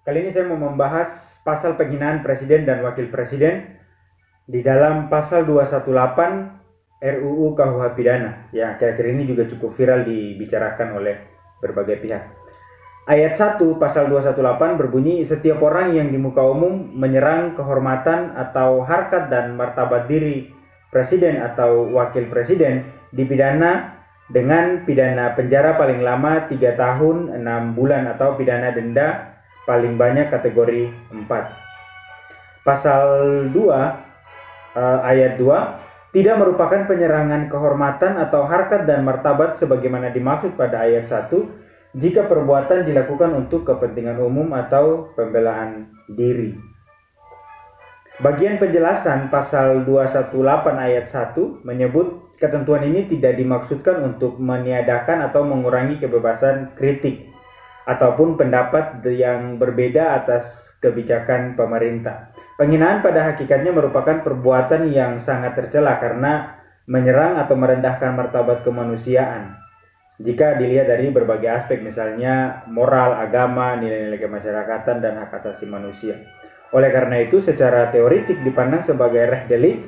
Kali ini saya mau membahas pasal penghinaan presiden dan wakil presiden di dalam pasal 218 RUU KUH Pidana. Ya, akhir-akhir ini juga cukup viral dibicarakan oleh berbagai pihak. Ayat 1 pasal 218 berbunyi, setiap orang yang di muka umum menyerang kehormatan atau harkat dan martabat diri presiden atau wakil presiden dipidana dengan pidana penjara paling lama 3 tahun 6 bulan atau pidana denda paling banyak kategori 4. Pasal 2 ayat 2 tidak merupakan penyerangan kehormatan atau harkat dan martabat sebagaimana dimaksud pada ayat 1 jika perbuatan dilakukan untuk kepentingan umum atau pembelaan diri. Bagian penjelasan pasal 218 ayat 1 menyebut ketentuan ini tidak dimaksudkan untuk meniadakan atau mengurangi kebebasan kritik ataupun pendapat yang berbeda atas kebijakan pemerintah. Penghinaan pada hakikatnya merupakan perbuatan yang sangat tercela karena menyerang atau merendahkan martabat kemanusiaan. Jika dilihat dari berbagai aspek, misalnya moral, agama, nilai-nilai kemasyarakatan, dan hak asasi manusia. Oleh karena itu, secara teoritik dipandang sebagai reh delik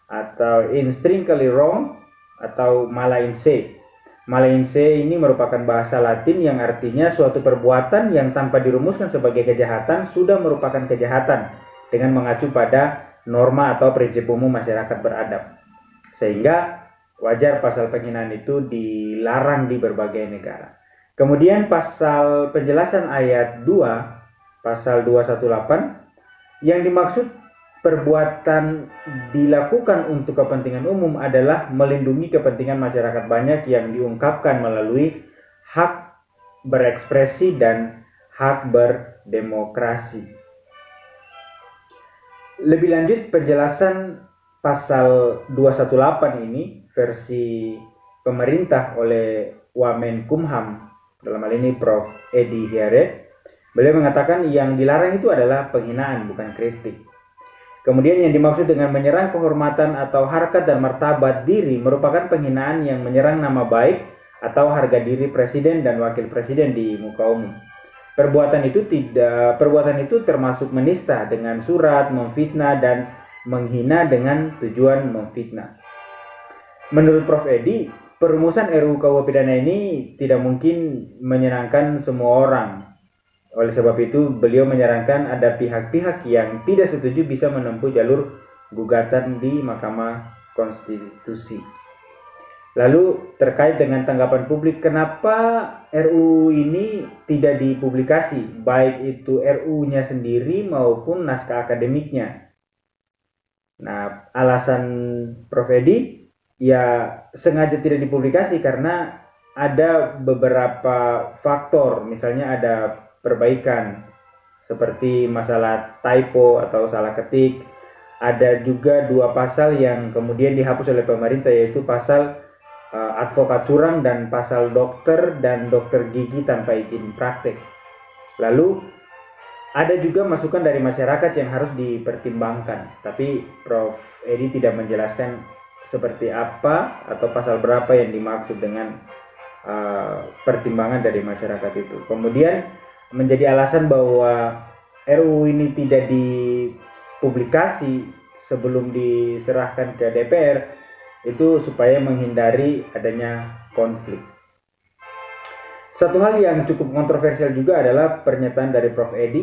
atau intrinsically wrong atau mala in se. Mala in se ini merupakan bahasa Latin yang artinya suatu perbuatan yang tanpa dirumuskan sebagai kejahatan sudah merupakan kejahatan dengan mengacu pada norma atau prinsip umum masyarakat beradab. Sehingga wajar pasal penghinaan itu dilarang di berbagai negara. Kemudian pasal penjelasan ayat 2, pasal 218, yang dimaksud perbuatan dilakukan untuk kepentingan umum adalah melindungi kepentingan masyarakat banyak yang diungkapkan melalui hak berekspresi dan hak berdemokrasi. Lebih lanjut, penjelasan pasal 218 ini versi pemerintah oleh Wamenkumham, dalam hal ini Prof. Edi Hiaret, beliau mengatakan yang dilarang itu adalah penghinaan, bukan kritik. Kemudian yang dimaksud dengan menyerang kehormatan atau harkat dan martabat diri merupakan penghinaan yang menyerang nama baik atau harga diri presiden dan wakil presiden di muka umum. Perbuatan itu termasuk menista dengan surat, memfitnah, dan menghina dengan tujuan memfitnah. Menurut Prof. Edi, perumusan RUU KUH Pidana ini tidak mungkin menyenangkan semua orang. Oleh sebab itu, beliau menyarankan ada pihak-pihak yang tidak setuju bisa menempuh jalur gugatan di Mahkamah Konstitusi. Lalu terkait dengan tanggapan publik, kenapa RUU ini tidak dipublikasi, baik itu RUU-nya sendiri maupun naskah akademiknya? Nah, alasan Prof. Edi ya sengaja tidak dipublikasi karena ada beberapa faktor, misalnya ada perbaikan seperti masalah typo atau salah ketik. Ada juga 2 pasal yang kemudian dihapus oleh pemerintah, yaitu pasal advokat curang dan pasal dokter dan dokter gigi tanpa izin praktek. Lalu ada juga masukan dari masyarakat yang harus dipertimbangkan, tapi Prof. Edi tidak menjelaskan seperti apa atau pasal berapa yang dimaksud dengan pertimbangan dari masyarakat itu. Kemudian menjadi alasan bahwa RUU ini tidak dipublikasi sebelum diserahkan ke DPR itu supaya menghindari adanya konflik. Satu hal yang cukup kontroversial juga adalah pernyataan dari Prof. Edi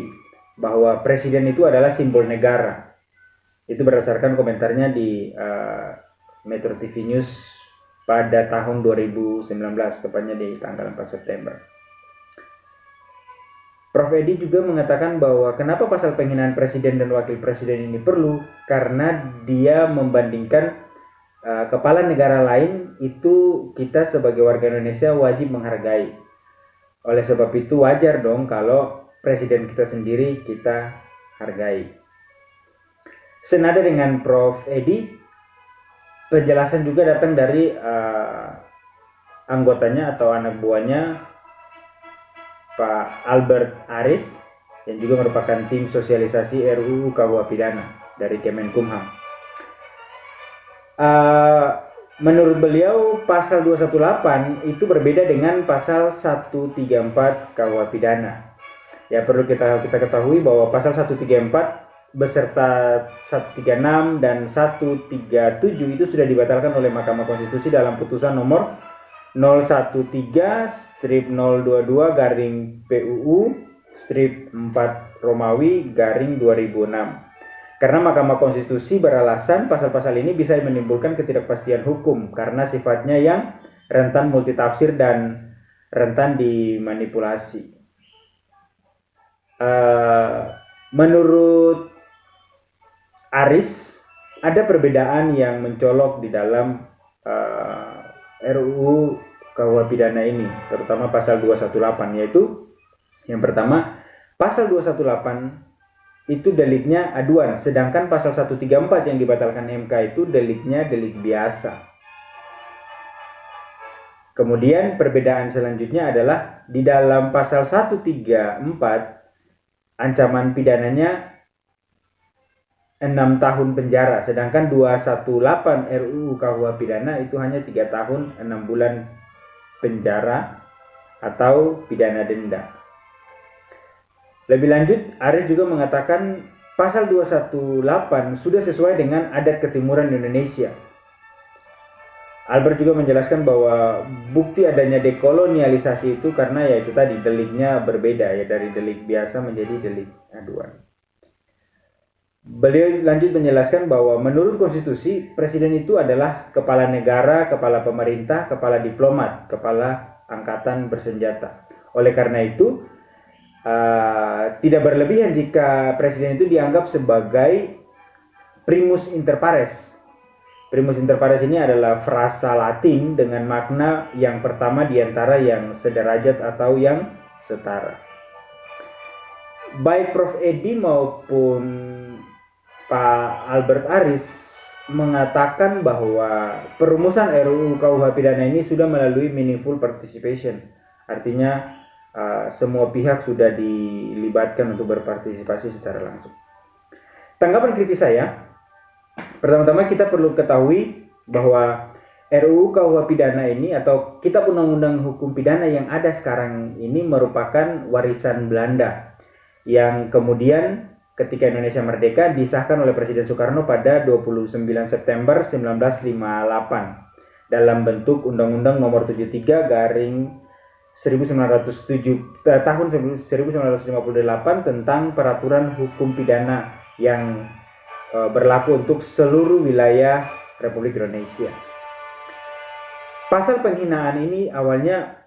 bahwa presiden itu adalah simbol negara. Itu berdasarkan komentarnya di Metro TV News pada tahun 2019, tepatnya di tanggal 4 September. Prof. Edi juga mengatakan bahwa kenapa pasal penghinaan presiden dan wakil presiden ini perlu, karena dia membandingkan kepala negara lain itu kita sebagai warga Indonesia wajib menghargai. Oleh sebab itu wajar dong kalau presiden kita sendiri kita hargai. Senada dengan Prof. Edi, penjelasan juga datang dari anggotanya atau anak buahnya Pak Albert Aris yang juga merupakan tim sosialisasi RUU KUH Pidana dari Kemenkumham. Menurut beliau pasal 218 itu berbeda dengan pasal 134 KUH Pidana. Ya, perlu kita ketahui bahwa pasal 134 beserta 136 dan 137 itu sudah dibatalkan oleh Mahkamah Konstitusi dalam putusan nomor 013/PUU/4 Romawi/2006. Karena Mahkamah Konstitusi beralasan pasal-pasal ini bisa menimbulkan ketidakpastian hukum karena sifatnya yang rentan multitafsir dan rentan dimanipulasi. Menurut Aris, ada perbedaan yang mencolok di dalam RUU KUH pidana ini, terutama pasal 218, yaitu yang pertama, pasal 218 itu deliknya aduan, sedangkan pasal 134 yang dibatalkan MK itu deliknya delik biasa. Kemudian perbedaan selanjutnya adalah di dalam pasal 134 ancaman pidananya 6 tahun penjara, sedangkan 218 RUU KUH pidana itu hanya 3 tahun 6 bulan penjara atau pidana denda. Lebih lanjut, Aris juga mengatakan pasal 218 sudah sesuai dengan adat ketimuran Indonesia. Albert juga menjelaskan bahwa bukti adanya dekolonialisasi itu karena ya itu tadi deliknya berbeda ya, dari delik biasa menjadi delik aduan. Beliau lanjut menjelaskan bahwa menurut konstitusi presiden itu adalah kepala negara, kepala pemerintah, kepala diplomat, kepala angkatan bersenjata. Oleh karena itu tidak berlebihan jika presiden itu dianggap sebagai primus inter pares. Primus inter pares ini adalah frasa Latin dengan makna yang pertama di antara yang sederajat atau yang setara. Baik Prof. Edi maupun Pak Albert Aris mengatakan bahwa perumusan RUU KUH pidana ini sudah melalui meaningful participation. Artinya semua pihak sudah dilibatkan untuk berpartisipasi secara langsung. Tanggapan kritis saya, pertama-tama kita perlu ketahui bahwa RUU KUH pidana ini atau Kitab Undang-Undang Hukum Pidana yang ada sekarang ini merupakan warisan Belanda yang kemudian ketika Indonesia merdeka disahkan oleh Presiden Soekarno pada 29 September 1958 dalam bentuk Undang-Undang Nomor 73 tahun 1958 tentang peraturan hukum pidana yang berlaku untuk seluruh wilayah Republik Indonesia. Pasal penghinaan ini awalnya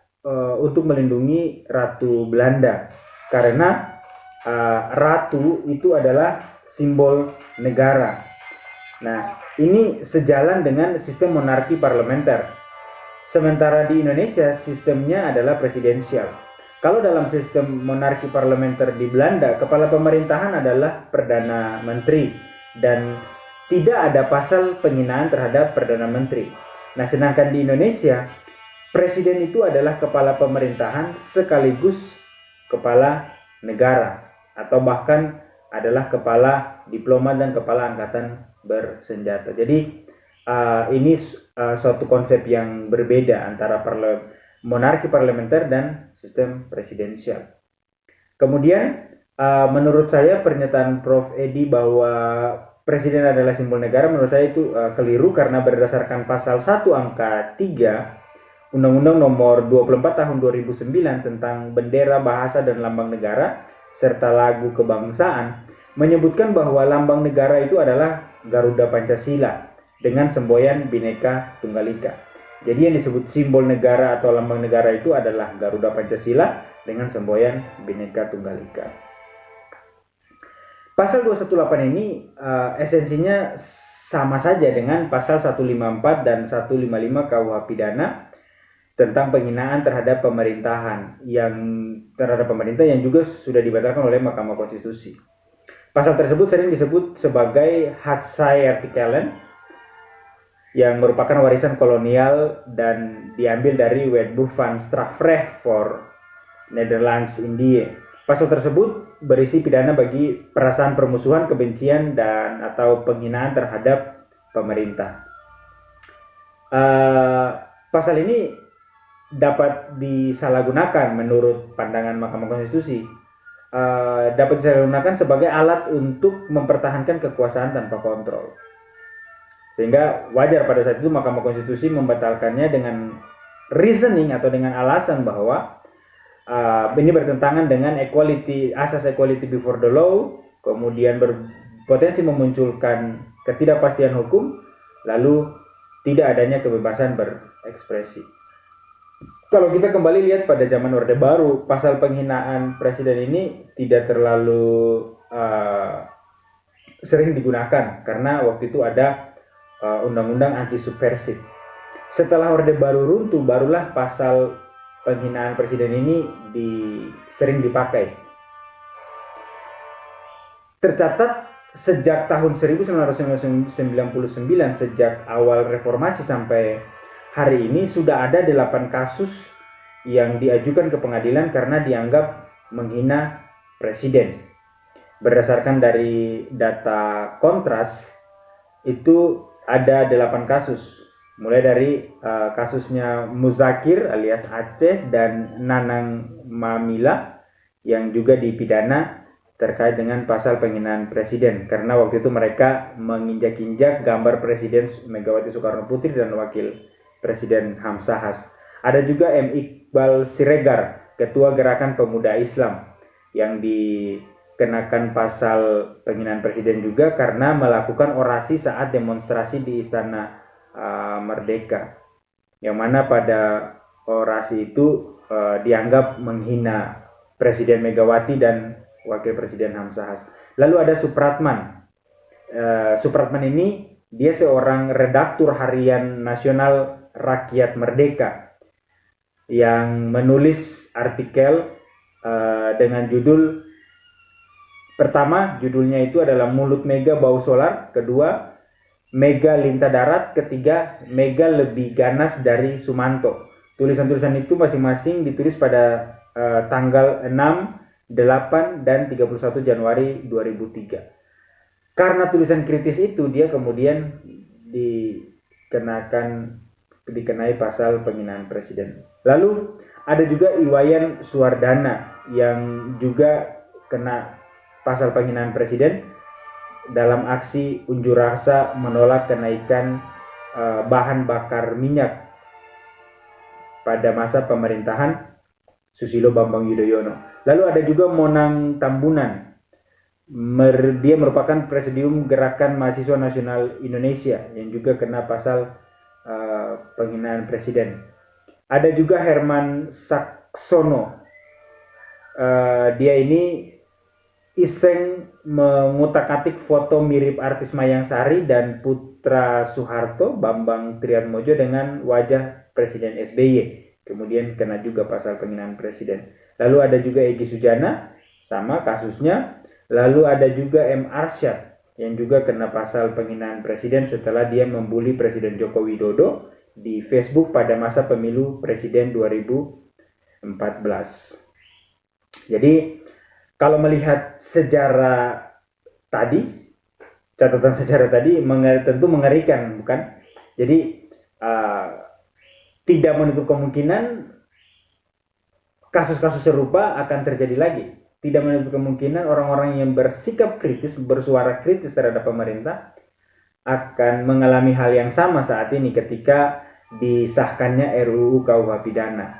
untuk melindungi Ratu Belanda karena ratu itu adalah simbol negara. Nah, ini sejalan dengan sistem monarki parlementer. Sementara di Indonesia sistemnya adalah presidensial. Kalau dalam sistem monarki parlementer di Belanda, kepala pemerintahan adalah Perdana Menteri dan tidak ada pasal penghinaan terhadap Perdana Menteri. Nah, sedangkan di Indonesia, presiden itu adalah kepala pemerintahan sekaligus kepala negara atau bahkan adalah kepala diplomat dan kepala angkatan bersenjata. Jadi ini suatu konsep yang berbeda antara monarki parlementer dan sistem presidensial. Kemudian menurut saya pernyataan Prof. Edi bahwa presiden adalah simbol negara, menurut saya itu keliru karena berdasarkan pasal 1 angka 3 Undang-Undang Nomor 24 Tahun 2009 tentang bendera, bahasa, dan lambang negara serta lagu kebangsaan menyebutkan bahwa lambang negara itu adalah Garuda Pancasila dengan semboyan Bhinneka Tunggal Ika. Jadi yang disebut simbol negara atau lambang negara itu adalah Garuda Pancasila dengan semboyan Bhinneka Tunggal Ika. Pasal 218 ini esensinya sama saja dengan pasal 154 dan 155 KUH pidana tentang penghinaan terhadap pemerintahan yang juga sudah dibatalkan oleh Mahkamah Konstitusi. Pasal tersebut sering disebut sebagai Hatsai-Artikelen yang merupakan warisan kolonial dan diambil dari Wetboek van Strafrecht voor Nederlands-Indië. Pasal tersebut berisi pidana bagi perasaan permusuhan, kebencian, dan atau penghinaan terhadap pemerintah. Pasal ini dapat disalahgunakan menurut pandangan Mahkamah Konstitusi dapat digunakan sebagai alat untuk mempertahankan kekuasaan tanpa kontrol. Sehingga wajar pada saat itu Mahkamah Konstitusi membatalkannya dengan reasoning atau dengan alasan bahwa ini bertentangan dengan asas equality before the law, kemudian berpotensi memunculkan ketidakpastian hukum, lalu tidak adanya kebebasan berekspresi. Kalau kita kembali lihat pada zaman Orde Baru, pasal penghinaan presiden ini tidak terlalu sering digunakan karena waktu itu ada undang-undang anti subversif. Setelah Orde Baru runtuh, barulah pasal penghinaan presiden ini sering dipakai. Tercatat sejak tahun 1999, sejak awal reformasi sampai hari ini sudah ada 8 kasus yang diajukan ke pengadilan karena dianggap menghina presiden. Berdasarkan dari data Kontras, itu ada 8 kasus. Mulai dari kasusnya Muzakir alias Aceh dan Nanang Mamila yang juga dipidana terkait dengan pasal penghinaan presiden karena waktu itu mereka menginjak-injak gambar Presiden Megawati Soekarno Putri dan Wakil Presiden Hamzahas. Ada juga M. Iqbal Siregar, Ketua Gerakan Pemuda Islam, yang dikenakan pasal penghinaan presiden juga karena melakukan orasi saat demonstrasi di Istana Merdeka, yang mana pada orasi itu dianggap menghina Presiden Megawati dan Wakil Presiden Hamzahas. Lalu ada Supratman. Supratman ini dia seorang redaktur harian nasional Rakyat Merdeka yang menulis artikel dengan judul pertama, judulnya itu adalah Mulut Mega Bau Solar. Kedua, Mega Lintah Darat. Ketiga, Mega Lebih Ganas dari Sumanto. Tulisan-tulisan itu masing-masing ditulis pada tanggal 6, 8, dan 31 Januari 2003. Karena tulisan kritis itu, dia kemudian dikenai pasal penghinaan presiden. Lalu ada juga Iwayan Suwardana yang juga kena pasal penghinaan presiden dalam aksi unjuk rasa menolak kenaikan bahan bakar minyak pada masa pemerintahan Susilo Bambang Yudhoyono. Lalu ada juga Monang Tambunan. Dia merupakan Presidium Gerakan Mahasiswa Nasional Indonesia yang juga kena pasal penghinaan presiden. Ada juga Herman Saksono. Dia ini iseng mengutak-atik foto mirip artis Mayang Sari dan Putra Soeharto, Bambang Triatmojo, dengan wajah Presiden SBY. Kemudian kena juga pasal penghinaan presiden. Lalu ada juga Egy Sujana, sama kasusnya. Lalu ada juga M. Arsyad yang juga kena pasal penghinaan presiden setelah dia membuli Presiden Joko Widodo di Facebook pada masa pemilu presiden 2014. Jadi kalau melihat sejarah tadi, catatan sejarah tadi tentu mengerikan, bukan? Jadi tidak menutup kemungkinan kasus-kasus serupa akan terjadi lagi. Tidak menutup kemungkinan orang-orang yang bersikap kritis, bersuara kritis terhadap pemerintah akan mengalami hal yang sama saat ini ketika disahkannya RUU KUH Pidana.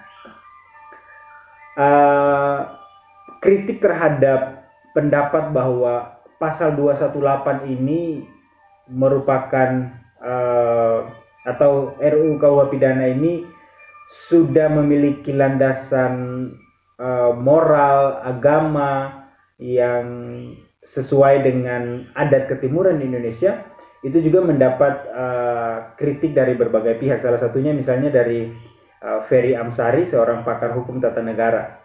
Kritik terhadap pendapat bahwa pasal 218 ini merupakan atau RUU KUH Pidana ini sudah memiliki landasan moral, agama yang sesuai dengan adat ketimuran di Indonesia, itu juga mendapat kritik dari berbagai pihak. Salah satunya misalnya dari Ferry Amsari, seorang pakar hukum tata negara.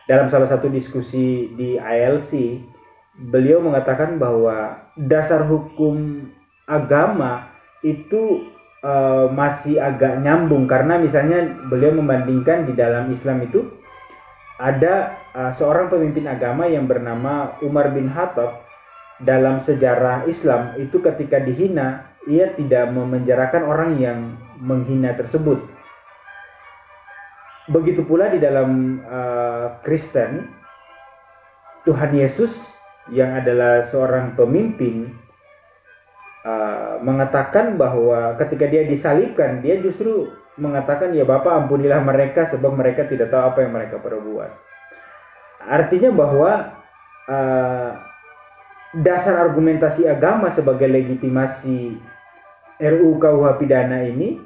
Dalam salah satu diskusi di ILC, beliau mengatakan bahwa dasar hukum agama itu masih agak nyambung, karena misalnya beliau membandingkan di dalam Islam itu ada seorang pemimpin agama yang bernama Umar bin Khattab. Dalam sejarah Islam itu ketika dihina, ia tidak memenjarakan orang yang menghina tersebut. Begitu pula di dalam Kristen, Tuhan Yesus yang adalah seorang pemimpin mengatakan bahwa ketika dia disalibkan, dia justru mengatakan, ya Bapa, ampunilah mereka sebab mereka tidak tahu apa yang mereka perbuat. Artinya bahwa dasar argumentasi agama sebagai legitimasi RUU KUH pidana ini,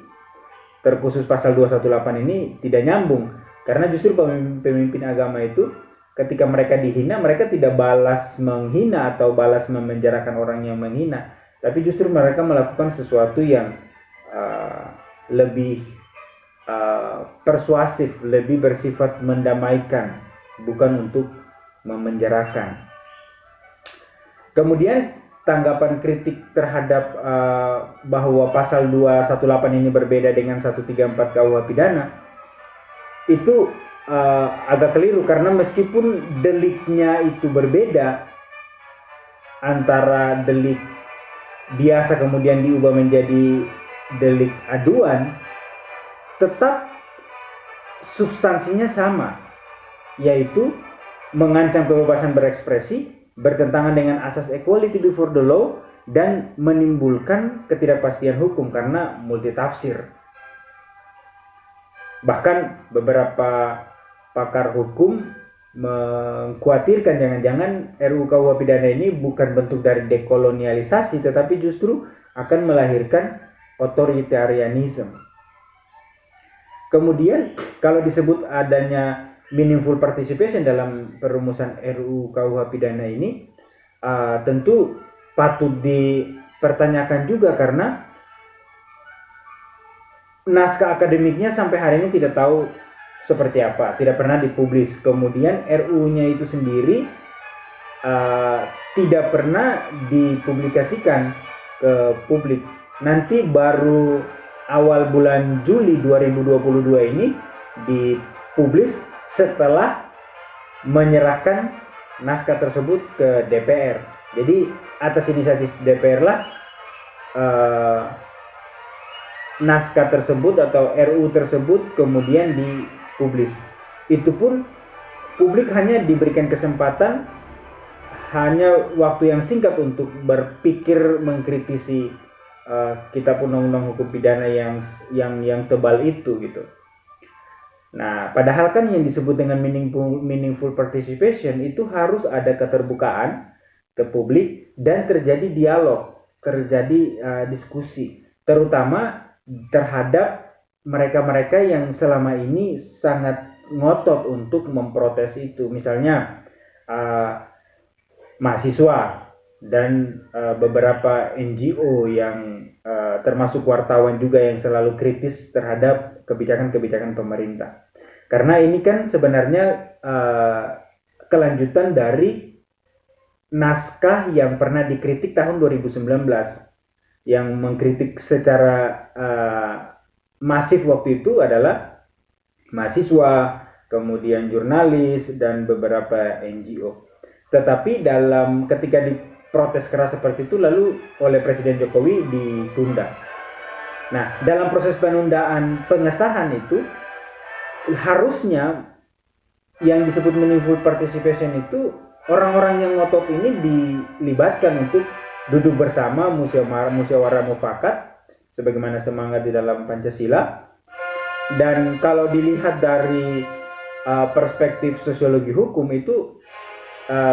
terkhusus pasal 218 ini tidak nyambung. Karena justru pemimpin agama itu ketika mereka dihina, mereka tidak balas menghina atau balas memenjarakan orang yang menghina, tapi justru mereka melakukan sesuatu yang lebih persuasif, lebih bersifat mendamaikan, bukan untuk memenjarakan. Kemudian tanggapan kritik terhadap bahwa pasal 218 ini berbeda dengan 134 KUH pidana itu agak keliru, karena meskipun deliknya itu berbeda, antara delik biasa kemudian diubah menjadi delik aduan, tetap substansinya sama, yaitu mengancam kebebasan berekspresi, bertentangan dengan asas equality before the law, dan menimbulkan ketidakpastian hukum karena multitafsir. Bahkan beberapa pakar hukum mengkhawatirkan jangan-jangan RUU KUH pidana ini bukan bentuk dari dekolonialisasi, tetapi justru akan melahirkan otoritarianisme. Kemudian kalau disebut adanya meaningful participation dalam perumusan RUU KUH pidana ini, tentu patut dipertanyakan juga, karena naskah akademiknya sampai hari ini tidak tahu seperti apa, tidak pernah dipublis. Kemudian RUU-nya itu sendiri tidak pernah dipublikasikan ke publik. Nanti baru awal bulan Juli 2022 ini dipublis setelah menyerahkan naskah tersebut ke DPR. Jadi atas inisiatif DPR lah naskah tersebut atau RUU tersebut kemudian dipublis. Itu pun publik hanya diberikan kesempatan hanya waktu yang singkat untuk berpikir mengkritisi kitab undang-undang hukum pidana yang tebal itu gitu. Nah, padahal kan yang disebut dengan meaningful participation itu harus ada keterbukaan ke publik dan terjadi dialog, terjadi diskusi, terutama terhadap mereka-mereka yang selama ini sangat ngotot untuk memprotes itu. Misalnya mahasiswa dan beberapa NGO yang termasuk wartawan juga yang selalu kritis terhadap kebijakan-kebijakan pemerintah. Karena ini kan sebenarnya kelanjutan dari naskah yang pernah dikritik tahun 2019, yang mengkritik secara masif waktu itu adalah mahasiswa, kemudian jurnalis, dan beberapa NGO. Tetapi ketika diprotes keras seperti itu, lalu oleh Presiden Jokowi ditunda. Nah, dalam proses penundaan pengesahan itu, harusnya yang disebut meaningful participation itu, orang-orang yang ngotot ini dilibatkan untuk duduk bersama, musyawarah mufakat sebagaimana semangat di dalam Pancasila. Dan kalau dilihat dari perspektif sosiologi hukum itu,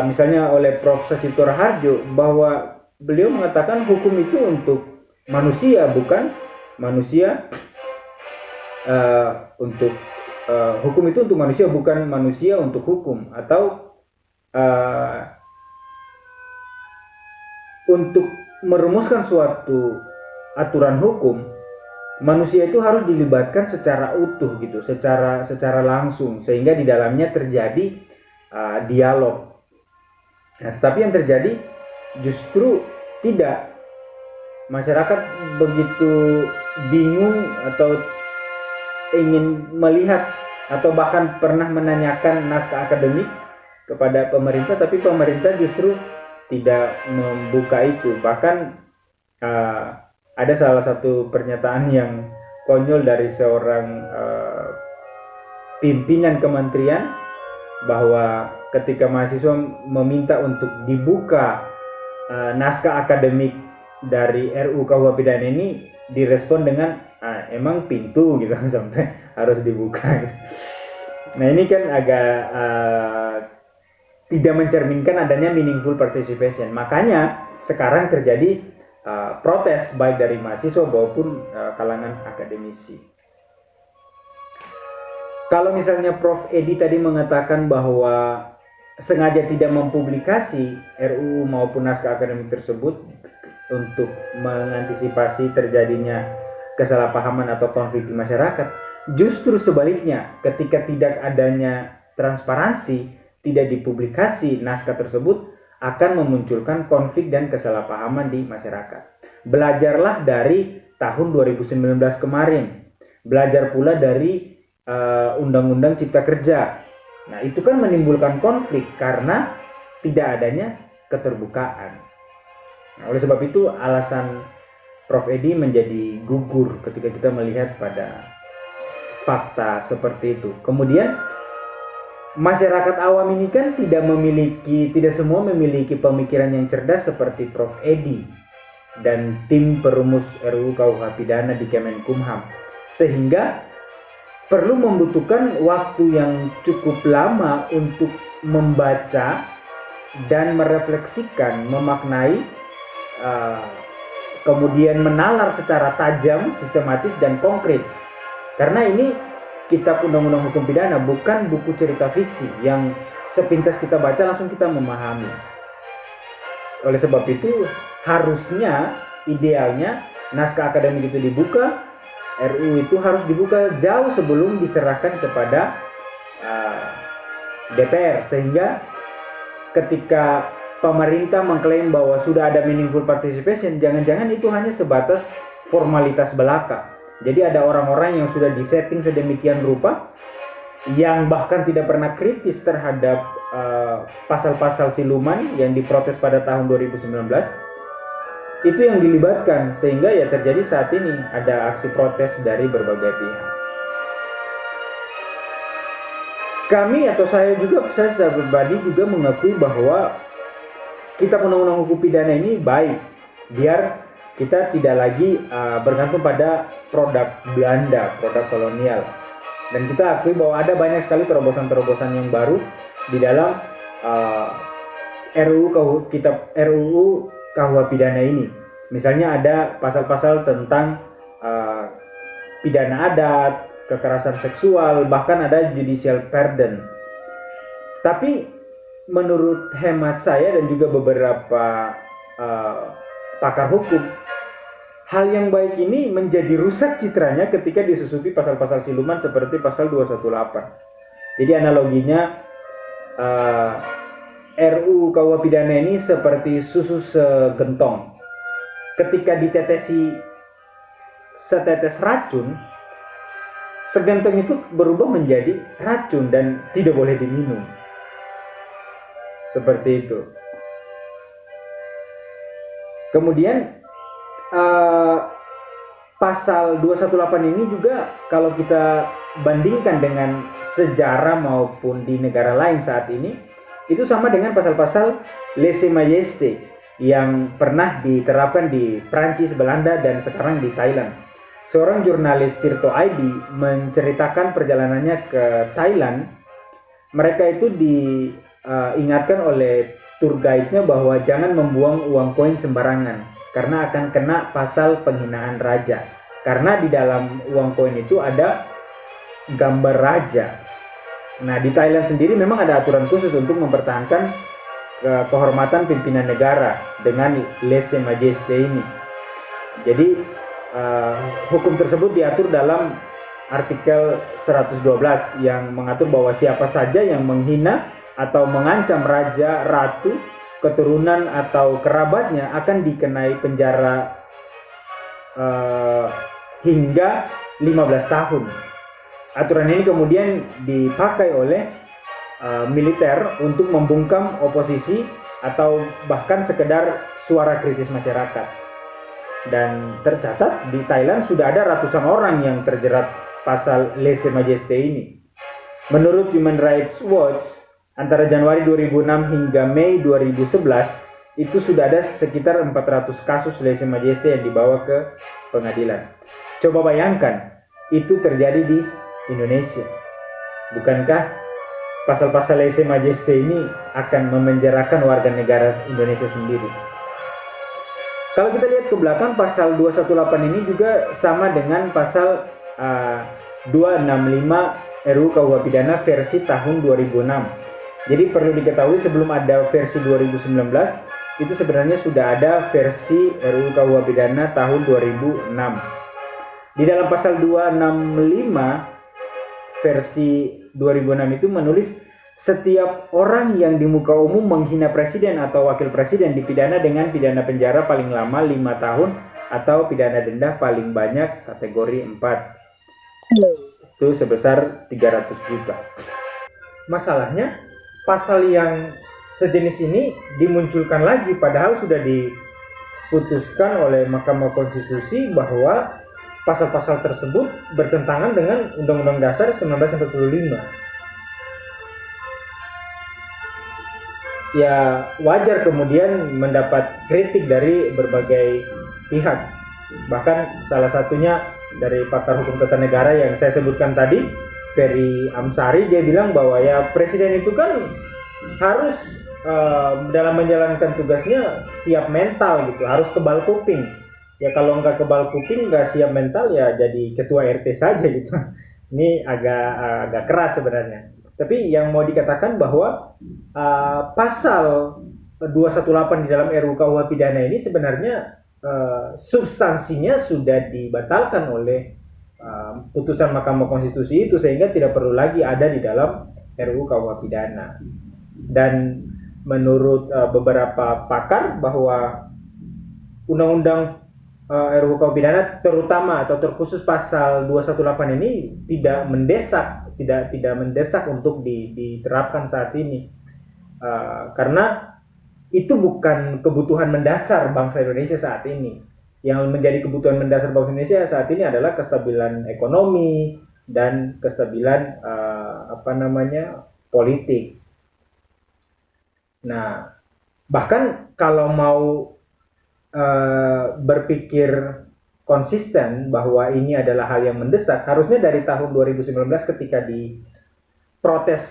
misalnya oleh Prof. Sachito Raharjo, bahwa beliau mengatakan hukum itu untuk manusia, bukan manusia untuk hukum itu untuk manusia, bukan manusia untuk hukum, atau untuk merumuskan suatu aturan hukum, manusia itu harus dilibatkan secara utuh gitu, secara langsung, sehingga di dalamnya terjadi dialog. Nah, tapi yang terjadi justru tidak. Masyarakat begitu bingung atau ingin melihat atau bahkan pernah menanyakan naskah akademik kepada pemerintah, tapi pemerintah justru tidak membuka itu. Bahkan ada salah satu pernyataan yang konyol dari seorang pimpinan kementerian bahwa ketika mahasiswa meminta untuk dibuka naskah akademik dari RUU KUH pidana ini, direspon dengan emang pintu gitu sampai harus dibuka gitu. Nah ini kan agak tidak mencerminkan adanya meaningful participation. Makanya sekarang terjadi protes baik dari mahasiswa maupun kalangan akademisi. Kalau misalnya Prof. Edi tadi mengatakan bahwa sengaja tidak mempublikasi RUU maupun naskah akademik tersebut untuk mengantisipasi terjadinya kesalahpahaman atau konflik di masyarakat, justru sebaliknya, ketika tidak adanya transparansi, tidak dipublikasi naskah tersebut, akan memunculkan konflik dan kesalahpahaman di masyarakat. Belajarlah dari tahun 2019 kemarin, belajar pula dari Undang-Undang Cipta Kerja. Nah, itu kan menimbulkan konflik karena tidak adanya keterbukaan. Nah, oleh sebab itu alasan Prof. Edi menjadi gugur ketika kita melihat pada fakta seperti itu. Kemudian masyarakat awam ini kan tidak semua memiliki pemikiran yang cerdas seperti Prof. Edi dan tim perumus RUU KUH pidana di Kemenkumham, sehingga perlu membutuhkan waktu yang cukup lama untuk membaca dan merefleksikan, memaknai, kemudian menalar secara tajam, sistematis, dan konkret. Karena ini kitab Undang-Undang Hukum Pidana bukan buku cerita fiksi yang sepintas kita baca langsung kita memahami. Oleh sebab itu harusnya, idealnya naskah akademik itu dibuka, RUU itu harus dibuka jauh sebelum diserahkan kepada DPR, sehingga ketika pemerintah mengklaim bahwa sudah ada meaningful participation, jangan-jangan itu hanya sebatas formalitas belaka. Jadi ada orang-orang yang sudah disetting sedemikian rupa, yang bahkan tidak pernah kritis terhadap pasal-pasal siluman yang diprotes pada tahun 2019, itu yang dilibatkan, sehingga ya terjadi saat ini ada aksi protes dari berbagai pihak. Kami atau saya secara pribadi juga mengakui bahwa kitab Undang-Undang Hukum Pidana ini baik, biar kita tidak lagi bergantung pada produk Belanda, produk kolonial. Dan kita akui bahwa ada banyak sekali terobosan-terobosan yang baru di dalam RUU KUH pidana ini. Misalnya ada pasal-pasal tentang pidana adat, kekerasan seksual, bahkan ada judicial pardon. Tapi menurut hemat saya dan juga beberapa pakar hukum, hal yang baik ini menjadi rusak citranya ketika disusupi pasal-pasal siluman seperti pasal 218. Jadi analoginya RUU KUH pidana ini seperti susu segentong. Ketika ditetesi setetes racun, segentong itu berubah menjadi racun dan tidak boleh diminum. Seperti itu. Kemudian pasal 218 ini juga kalau kita bandingkan dengan sejarah maupun di negara lain saat ini, itu sama dengan pasal-pasal lèse-majesté yang pernah diterapkan di Prancis, Belanda, dan sekarang di Thailand. Seorang jurnalis Tirto ID menceritakan perjalanannya ke Thailand. Mereka itu diingatkan oleh tour guide-nya bahwa jangan membuang uang koin sembarangan, karena akan kena pasal penghinaan raja. Karena di dalam uang koin itu ada gambar raja. Nah, di Thailand sendiri memang ada aturan khusus untuk mempertahankan kehormatan pimpinan negara dengan lèse-majesté ini. Jadi hukum tersebut diatur dalam artikel 112 yang mengatur bahwa siapa saja yang menghina atau mengancam raja, ratu, keturunan atau kerabatnya akan dikenai penjara hingga 15 tahun. Aturan ini kemudian dipakai oleh militer untuk membungkam oposisi atau bahkan sekedar suara kritis masyarakat. Dan tercatat di Thailand sudah ada ratusan orang yang terjerat pasal lèse-majesté ini. Menurut Human Rights Watch, antara Januari 2006 hingga Mei 2011 itu sudah ada sekitar 400 kasus lese majeste yang dibawa ke pengadilan. Coba bayangkan, itu terjadi di Indonesia. Bukankah pasal-pasal lese majeste ini akan memenjarakan warga negara Indonesia sendiri? Kalau kita lihat ke belakang, pasal 218 ini juga sama dengan pasal 265 RUU KUH Pidana versi tahun 2006. Jadi perlu diketahui, sebelum ada versi 2019, itu sebenarnya sudah ada versi RUU KUH Pidana tahun 2006. Di dalam pasal 265 versi 2006 itu menulis, setiap orang yang di muka umum menghina presiden atau wakil presiden dipidana dengan pidana penjara paling lama 5 tahun atau pidana denda paling banyak kategori 4. Itu sebesar 300 juta. Masalahnya, pasal yang sejenis ini dimunculkan lagi padahal sudah diputuskan oleh Mahkamah Konstitusi bahwa pasal-pasal tersebut bertentangan dengan Undang-Undang Dasar 1945. Ya wajar kemudian mendapat kritik dari berbagai pihak. Bahkan salah satunya dari pakar hukum tata negara yang saya sebutkan tadi, Ferry Amsari, dia bilang bahwa ya presiden itu kan harus dalam menjalankan tugasnya siap mental gitu, harus kebal kuping. Ya kalau nggak kebal kuping, nggak siap mental, ya jadi ketua RT saja gitu. Ini agak keras sebenarnya. Tapi yang mau dikatakan bahwa pasal 218 di dalam RUU KUH Pidana ini sebenarnya substansinya sudah dibatalkan oleh putusan Mahkamah Konstitusi itu, sehingga tidak perlu lagi ada di dalam RUU KUH Pidana. Dan menurut beberapa pakar bahwa undang-undang RUU KUH Pidana terutama atau terkhusus pasal 218 ini tidak mendesak untuk diterapkan saat ini, karena itu bukan kebutuhan mendasar bangsa Indonesia saat ini. Yang menjadi kebutuhan mendasar bangsa Indonesia saat ini adalah kestabilan ekonomi dan kestabilan politik. Nah, bahkan kalau mau berpikir konsisten bahwa ini adalah hal yang mendesak, harusnya dari tahun 2019 ketika diprotes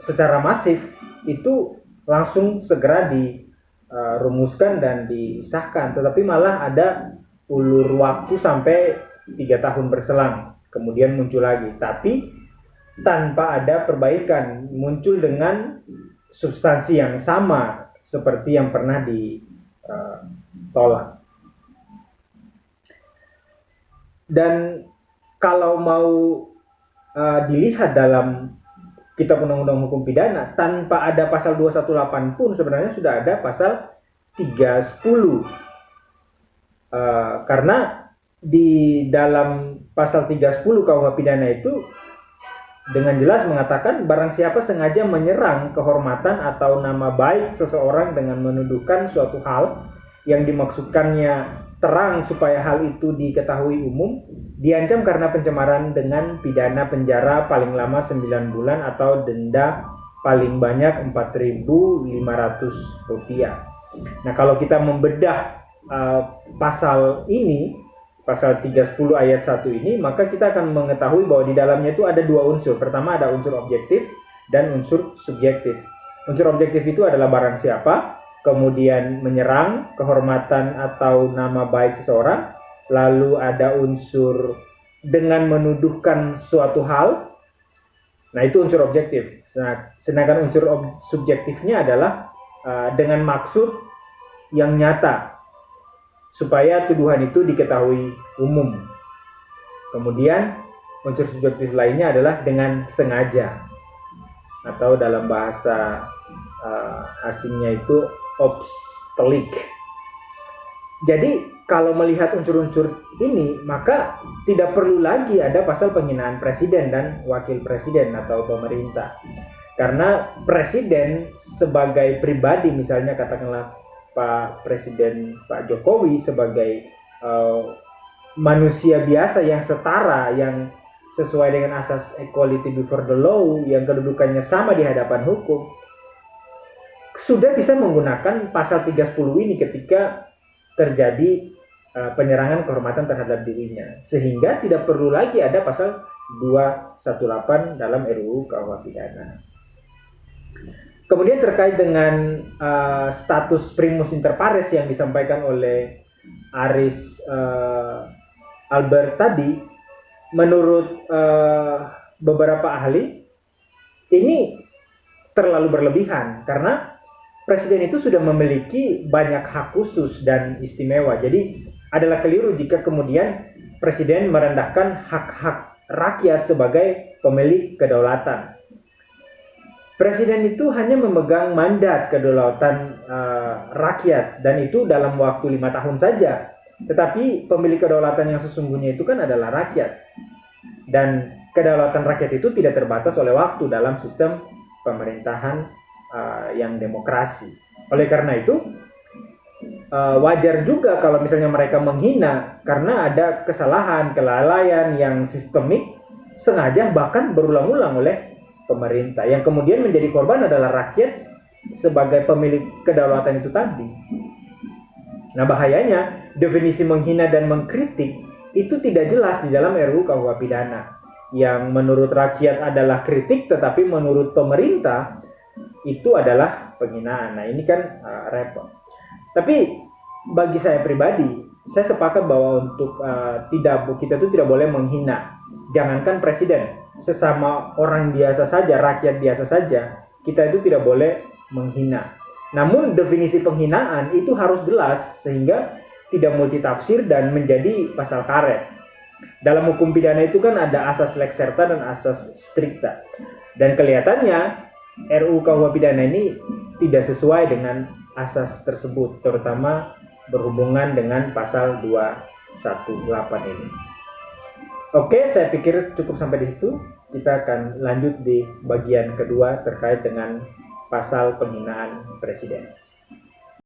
secara masif itu langsung segera dirumuskan dan disahkan, tetapi malah ada ulur waktu sampai 3 tahun berselang kemudian muncul lagi, tapi tanpa ada perbaikan, muncul dengan substansi yang sama seperti yang pernah ditolak. Dan kalau mau dilihat dalam Kitab Undang-Undang Hukum Pidana, tanpa ada pasal 218 pun sebenarnya sudah ada pasal 310. Karena di dalam pasal 310 KUH Pidana itu dengan jelas mengatakan barang siapa sengaja menyerang kehormatan atau nama baik seseorang dengan menuduhkan suatu hal yang dimaksudkannya terang supaya hal itu diketahui umum, diancam karena pencemaran dengan pidana penjara paling lama 9 bulan atau denda paling banyak Rp4.500. Nah, kalau kita membedah pasal ini, pasal 310 ayat 1 ini, maka kita akan mengetahui bahwa di dalamnya itu ada 2 unsur. Pertama ada unsur objektif dan unsur subjektif. Unsur objektif itu adalah barang siapa, kemudian menyerang kehormatan atau nama baik seseorang, lalu ada unsur dengan menuduhkan suatu hal. Nah, itu unsur objektif. Nah, sedangkan unsur subjektifnya adalah dengan maksud yang nyata supaya tuduhan itu diketahui umum. Kemudian unsur subjektif lainnya adalah dengan sengaja, atau dalam bahasa asingnya itu obstelik. Jadi kalau melihat unsur-unsur ini, maka tidak perlu lagi ada pasal penghinaan presiden dan wakil presiden atau pemerintah. Karena presiden sebagai pribadi, misalnya katakanlah Pak Presiden Pak Jokowi sebagai manusia biasa yang setara, yang sesuai dengan asas equality before the law yang kedudukannya sama di hadapan hukum, sudah bisa menggunakan pasal 30 ini ketika terjadi penyerangan kehormatan terhadap dirinya, sehingga tidak perlu lagi ada pasal 218 dalam RUU KUH pidana. Kemudian terkait dengan status primus inter pares yang disampaikan oleh Aris Albert tadi, menurut beberapa ahli ini terlalu berlebihan karena presiden itu sudah memiliki banyak hak khusus dan istimewa. Jadi adalah keliru jika kemudian presiden merendahkan hak-hak rakyat sebagai pemilik kedaulatan. Presiden itu hanya memegang mandat kedaulatan rakyat, dan itu dalam waktu 5 tahun saja. Tetapi pemilik kedaulatan yang sesungguhnya itu kan adalah rakyat. Dan kedaulatan rakyat itu tidak terbatas oleh waktu dalam sistem pemerintahan yang demokrasi. Oleh karena itu, wajar juga kalau misalnya mereka menghina karena ada kesalahan, kelalaian yang sistemik, sengaja bahkan berulang-ulang oleh pemerintah, yang kemudian menjadi korban adalah rakyat sebagai pemilik kedaulatan itu tadi. Nah, bahayanya definisi menghina dan mengkritik itu tidak jelas di dalam RUU KUH pidana, yang menurut rakyat adalah kritik tetapi menurut pemerintah itu adalah penghinaan. Nah, ini kan repot. Tapi bagi saya pribadi, saya sepakat bahwa untuk kita itu tidak boleh menghina. Jangankan presiden, sesama orang biasa saja, rakyat biasa saja, kita itu tidak boleh menghina. Namun definisi penghinaan itu harus jelas sehingga tidak multitafsir dan menjadi pasal karet. Dalam hukum pidana itu kan ada asas lex serta dan asas stricta. Dan kelihatannya RUU KUH pidana ini tidak sesuai dengan asas tersebut, terutama berhubungan dengan pasal 218 ini. Oke, saya pikir cukup sampai di situ. Kita akan lanjut di bagian kedua terkait dengan pasal penghinaan presiden.